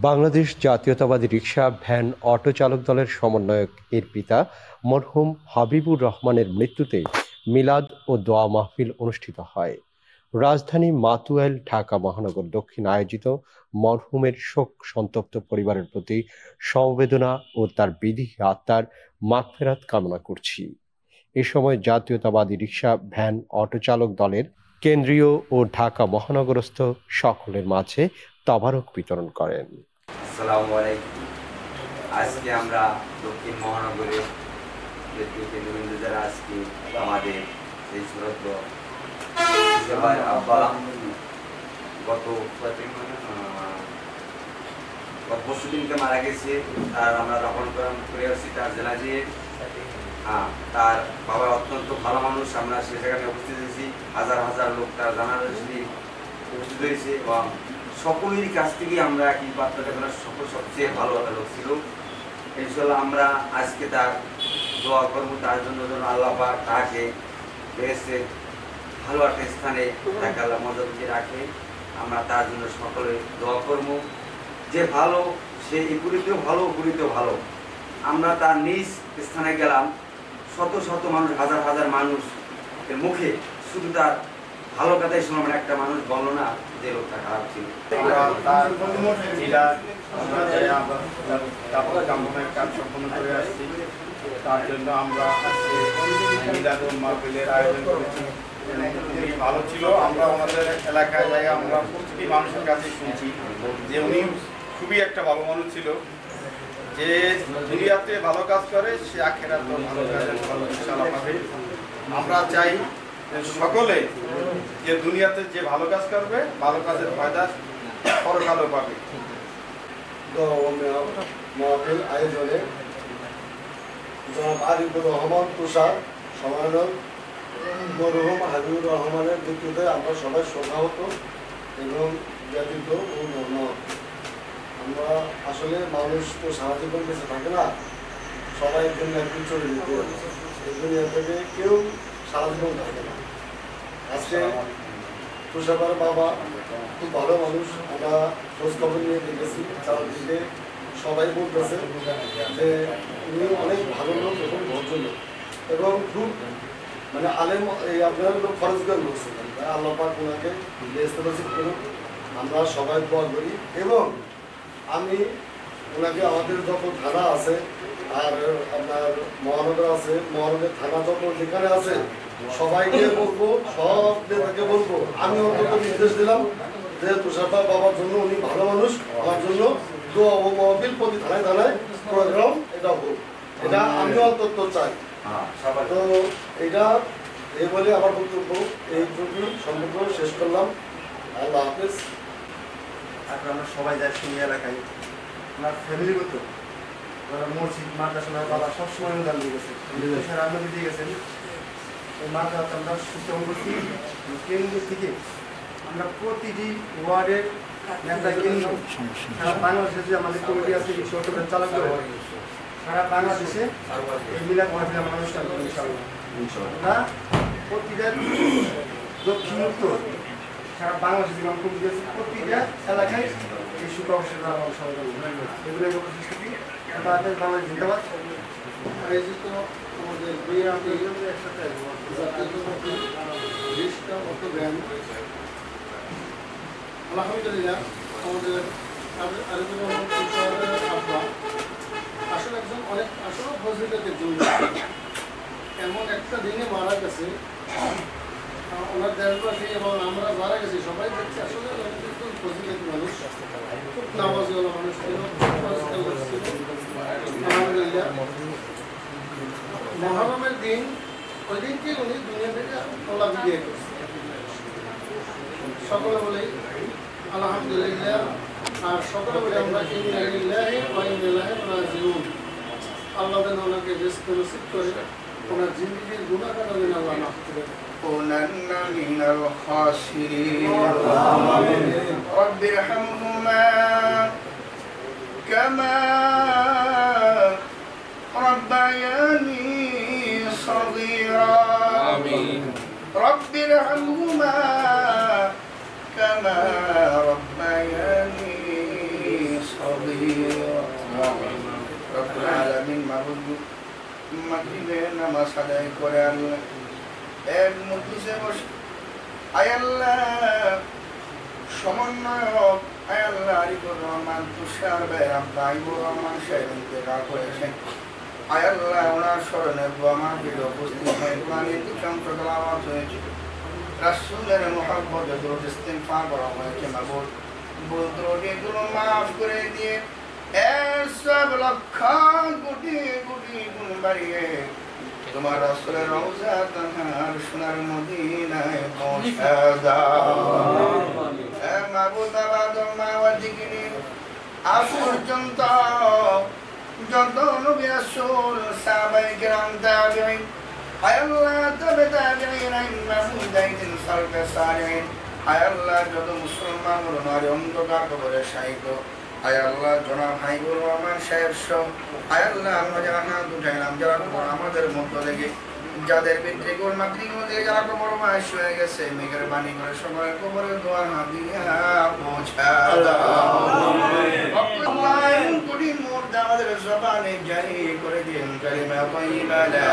বাংলাদেশ জাতীয়তাবাদী rickshaw van auto চালক দলের সমন্বয়ক এর পিতা মরহুম হাবিবুর রহমানের মৃত্যুতে মিলাদ ও দোয়া মাহফিল অনুষ্ঠিত হয়। রাজধানী মাতুয়াইল ঢাকা মহানগর দক্ষিণ আয়োজিত মরহুমের শোক সন্তপ্ত পরিবারের প্রতি সমবেদনা ও তার বিদেহী আত্মার মাগফিরাত কামনা করছি। এ সময় জাতীয়তাবাদী রিকশা ভ্যান অটো চালক দলের কেন্দ্রীয় ও ঢাকা মহানগরস্থ সকলের মাঝে তাবারক বিতরণ করেন। আসসালামু আলাইকুম। আজকে আমরা দক্ষিণ মহানগরের কেন্দ্রবিন্দু যারা আজকে আমাদের এই শ্রদ্ধ সবার আব্বা গত পরশুদিনকে মারা গেছে, তার আমরা দাফন করে আসছি তার জেনাজে। তার বাবা অত্যন্ত ভালো মানুষ, আমরা সে জায়গায় উপস্থিত হয়েছি, হাজার হাজার লোক তার জানাজা উপস্থিত হয়েছে এবং সকলেরই কাছ থেকে আমরা কি বার্তাটা করার সবচেয়ে ভালো একটা লোক ছিল। ইনশাল্লাহ আমরা আজকে তার দোয়া করবো, তার জন্য যেন আল্লাহ পাক তাকে বেহেশতে ভালো একটা স্থানে তাকে আল্লাহ মর্যাদা রাখে। আমরা তার জন্য সকলে দোয়া করবো, যে ভালো সে এগুলিতেও ভালো ওগুলিতেও ভালো। আমরা তার নিজ স্থানে গেলাম, শত শত মানুষ, হাজার হাজার মানুষ এর মুখে শুধু তার ভালো কথাই শুনলাম, একটা মানুষ বললো না যে লোকটা খারাপ ছিল। কাজ সম্পন্ন করে আসছি, তার জন্য আমরা মিলাদ মাহফিলের আয়োজন করেছি। উনি ভালো ছিল, আমরা আমাদের এলাকায় যাই আমরা প্রতিটি মানুষের কাছে শুনছি যে উনি খুবই একটা ভালো মানুষ ছিল, যে দুনিয়াতে ভালো কাজ করে সে আখিরাতে ভালো কাজের ফল ইনশাআল্লাহ পাবে। আমরা চাই সকলে যে দুনিয়াতে যে ভালো কাজ করবে ভালো কাজের ফায়দা পরকালেও পাবে। মাহফিল আয়োজনে জনাব আরিফুর রহমান তুষার সমন্বয়ক মরহুম হাবিবুর রহমানের মৃত্যুতে আমরা সবাই শোকাহত এবং ব্যথিত ও মর্মাহত। আমরা আসলে মানুষ তো সারা জীবন বেঁচে থাকে না, সবাই জন্য একদিন চলে যেতে হবে। এই দুনিয়া থেকে কেউ সারা জীবন থাকে না। আজকে তুষার বাবা খুব ভালো মানুষ, আমরা খোঁজ খবর নিয়ে দেখেছি, চারদিকে সবাই বলতেছে যে উনি অনেক ভালো লোক এবং ভদ্রলোক এবং খুব মানে আলেম, এই আপনার লোক ফরজগার লোক ছিলেন। আল্লাহ পাক ওনাকে বেহেশত করুন, আমরা সবাই দোয়া করি। এবং আমি ওনাকে আমাদের যত থানা আছে আর আপনার মহানগর আছে, মহানগর থানা যত যেখানে আছে সবাইকে বলবো, সব নেতাকে বলবো, আমি অন্তত নির্দেশ দিলাম যে তুষার বাবার জন্য উনি ভালো মানুষ, আমার জন্য দোয়া ও মাহফিল প্রতি থানায় থানায় প্রোগ্রাম এটা হোক, এটা আমিও অন্তত চাই। তো এটা এই বলে আমার বক্তব্য এই প্রতি সম্পর্ক শেষ করলাম। আল্লাহ হাফেজ। এখন আমরা সবাই যাই শুনি এলাকায়, আমার ফ্যামিলিগত মসজিদ মাদ্রাসা বাবা সবসময় অনুদান দিয়ে গেছে, রাজনীতি দিয়ে গেছেন। এই মাদ্রাসা আমরা সুস্থ করছি কেন্দ্র থেকে, আমরা প্রতিটি ওয়ার্ডের নেতা কেন্দ্র সারা বাংলাদেশে যে আমাদের কমিটি আছে এই সরকার চালক করে সারা বাংলাদেশে এই মিলাদ মাহফিল আমরা অনুষ্ঠান করি ইনশাআল্লাহ। আমরা প্রতিটা দক্ষিণ উত্তর সারা বাংলাদেশে যে কমিটি আছে প্রতিটা এলাকায় এই সুপ্রবাসের এগুলো বাংলাদেশ জিন্দাবাদ। আয়োজিত আমাদের বিএনপি আলহামদুলিল্লাহ আমাদের আরিফুর রহমান তুষারের আব্বা আসলে একজন অনেক আসলে ফজিলতের জন্য এমন একটা দিনে মারা গেছে, ওনার দেশবাসী এবং আমরা মারা গেছি সবাই দেখছি আসলে একজন ফজিলত মানুষ, খুব নামাজিওয়ালা মানুষ ছিল। আলহামদুলিল্লাহ মহরমের দিন ওই দিনকে উনি দুনিয়া থেকে তোলা বিদায় করছে। সকলে বলি আলহামদুলিল্লাহ, আর সকলে বলি আমরা ইন্না লিল্লাহি ওয়া ইন্না ইলাইহি রাজিউন। আল্লাহ যেন ওনাকে রিজক নসিব করে, ওনার জিন্দেগির গুনাহগার যেন আল্লাহ মাফ করে দেন। كونن من الخاسرين رب ارحمهما كما ربياني صغيرا رب ارحمهما كما ربياني صغيرا মাগরিবের নামাজ আদায় করে আল্লাহ এক মজলিসে বসে আয় আল্লাহ সমন্বয়ক আয় আল্লাহ আরিফুর রহমান তুষার বেরাম তাইবুর রহমান সাহেব ইন্তেকাল করেছেন আয় আল্লাহ ওনার স্মরণে আমার প্রিয় উপস্থিত হয়ে কোরআনের অধিকাংশ তেলাওয়াত হয়েছে রাসূলের মুহাব্বতে দরুদ ইস্তিগফার করা হয়েছে মাবুদ ভুল ত্রুটিগুলো মাফ করে দিয়ে সব লক্ষ কোটি কোটি গুণ বাড়িয়ে তোমার রাসূলের রওজা তাহার সোনার মদিনায় পৌঁছে দাও মাবুদ আবাদ মাওয়াজিকিনি আজ পর্যন্ত যত নবী রাসূল সাহাবায়ে কেরাম তাবিঈন আয় আল্লাহ তবে তাবিঈন মুজাহিদিন সালফে সালিহিন আয় আল্লাহ যত মুসলমান নারী অন্ধকার কবরে শায়িত আয় আল্লাহ জনাব হাবিবুর রহমান সাহেব সহ আয় আল্লাহ আমরা যারা হাত উঠাইলাম যারা আমাদের মধ্য থেকে যাদের পিতৃকুল মাতৃকুল থেকে যারা কবর বয়স হয়ে গেছে মেহেরবানি করে সবার কবরে দোয়া হাদিয়া পৌঁছা দাও আল্লাহ কোটি মুর্দা আমাদের জবানে জারি করে দিন কালিমা তাইয়্যিবা লা